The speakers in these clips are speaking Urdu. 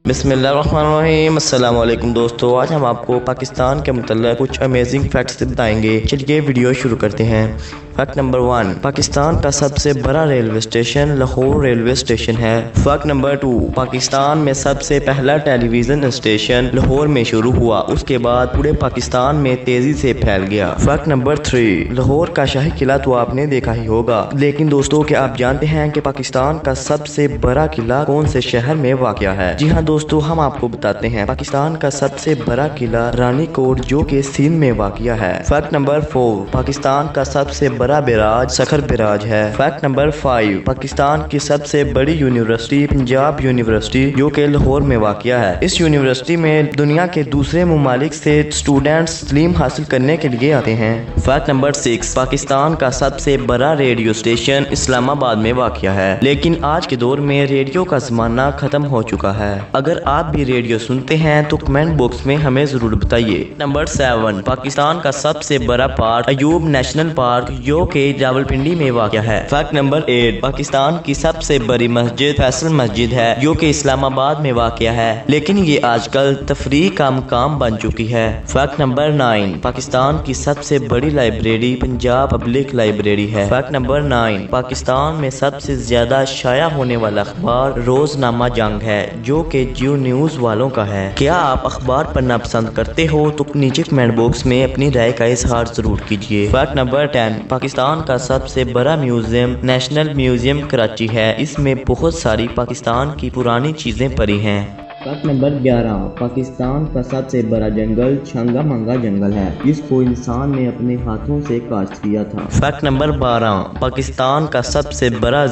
بسم اللہ الرحمن الرحیم۔ السلام علیکم دوستو، آج ہم آپ کو پاکستان کے متعلق کچھ امیزنگ فیکٹس بتائیں گے۔ چلیے ویڈیو شروع کرتے ہیں۔ فیکٹ نمبر 1، پاکستان کا سب سے بڑا railway station Lahore railway station ہے۔ فیکٹ نمبر 2، پاکستان میں سب سے پہلا ٹیلی ویژن اسٹیشن لاہور میں شروع ہوا، اس کے بعد پورے پاکستان میں تیزی سے پھیل گیا۔ فیکٹ نمبر 3، لاہور کا شاہی قلعہ تو آپ نے دیکھا ہی ہوگا، لیکن دوستو کیا آپ جانتے ہیں کہ پاکستان کا سب سے بڑا قلعہ کون سے شہر میں واقع ہے؟ جی ہاں دوستو، ہم آپ کو بتاتے ہیں پاکستان کا سب سے بڑا قلعہ رانی کوٹ جو کہ سندھ میں واقع ہے۔ فیکٹ نمبر 4، پاکستان کا سب سے بڑا بیراج سکھر بیراج ہے۔ فیکٹ نمبر 5، پاکستان کی سب سے بڑی یونیورسٹی پنجاب یونیورسٹی جو کہ لاہور میں واقع ہے۔ اس یونیورسٹی میں دنیا کے دوسرے ممالک سے اسٹوڈنٹس تعلیم حاصل کرنے کے لیے آتے ہیں۔ فیکٹ نمبر 6، پاکستان کا سب سے بڑا ریڈیو اسٹیشن اسلام آباد میں واقع ہے، لیکن آج کے دور میں ریڈیو کا زمانہ ختم ہو چکا ہے۔ اگر آپ بھی ریڈیو سنتے ہیں تو کمنٹ باکس میں ہمیں ضرور بتائیے۔ نمبر 7، پاکستان کا سب سے بڑا پارک ایوب نیشنل پارک جو کہ راولپنڈی میں واقع ہے۔ فیکٹ نمبر 8، پاکستان کی سب سے بڑی مسجد فیصل مسجد ہے جو کہ اسلام آباد میں واقع ہے، لیکن یہ آج کل تفریح کا مقام بن چکی ہے۔ فیکٹ نمبر 9، پاکستان کی سب سے بڑی لائبریری پنجاب پبلک لائبریری ہے۔ فیکٹ نمبر 9، پاکستان میں سب سے زیادہ شائع ہونے والا اخبار روزنامہ جنگ ہے جو کہ جیو نیوز والوں کا ہے۔ کیا آپ اخبار پڑھنا پسند کرتے ہو تو نیچے کمنٹ باکس میں اپنی رائے کا اظہار ضرور کیجیے۔ فیکٹ نمبر 10، پاکستان کا سب سے بڑا میوزیم نیشنل میوزیم کراچی ہے، اس میں بہت ساری پاکستان کی پرانی چیزیں پڑی ہیں۔ فیکٹ نمبر 11، پاکستان کا سب سے بڑا جنگل چھنگا منگا جنگل ہے جس کو انسان نے اپنے ہاتھوں سے کاشت کیا تھا۔ فیکٹ نمبر 12، پاکستان کا سب سے بڑا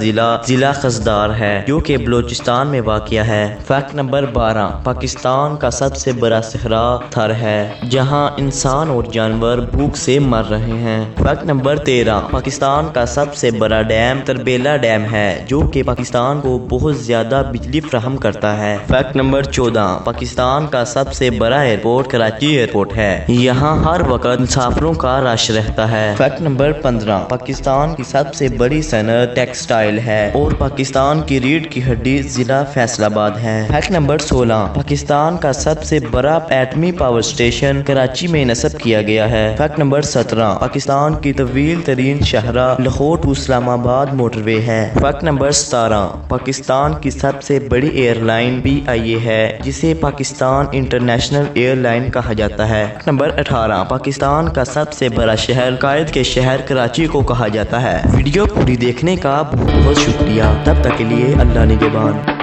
ضلع خزدار ہے جو کہ بلوچستان میں واقع ہے۔ فیکٹ نمبر 12، پاکستان کا سب سے بڑا صحرا تھر ہے جہاں انسان اور جانور بھوک سے مر رہے ہیں۔ فیکٹ نمبر 13، پاکستان کا سب سے بڑا ڈیم تربیلا ڈیم ہے جو کہ پاکستان کو بہت زیادہ بجلی فراہم کرتا ہے۔ فیکٹ نمبر 14، پاکستان کا سب سے بڑا ایئرپورٹ کراچی ایئرپورٹ ہے، یہاں ہر وقت مسافروں کا رش رہتا ہے۔ فیکٹ نمبر 15، پاکستان کی سب سے بڑی صنعت ٹیکسٹائل ہے اور پاکستان کی ریڑھ کی ہڈی ضلع فیصل آباد ہے۔ فیکٹ نمبر 16، پاکستان کا سب سے بڑا ایٹمی پاور اسٹیشن کراچی میں نصب کیا گیا ہے۔ فیکٹ نمبر 17، پاکستان کی طویل ترین شاہراہ لاہور ٹو اسلام آباد موٹر وے ہے۔ فیکٹ نمبر 17، پاکستان کی سب سے بڑی ایئر لائن PIA ہے جسے پاکستان انٹرنیشنل ایئر لائن کہا جاتا ہے۔ نمبر 18، پاکستان کا سب سے بڑا شہر قائد کے شہر کراچی کو کہا جاتا ہے۔ ویڈیو پوری دیکھنے کا بہت بہت شکریہ، تب تک کے لیے اللہ نگہبان۔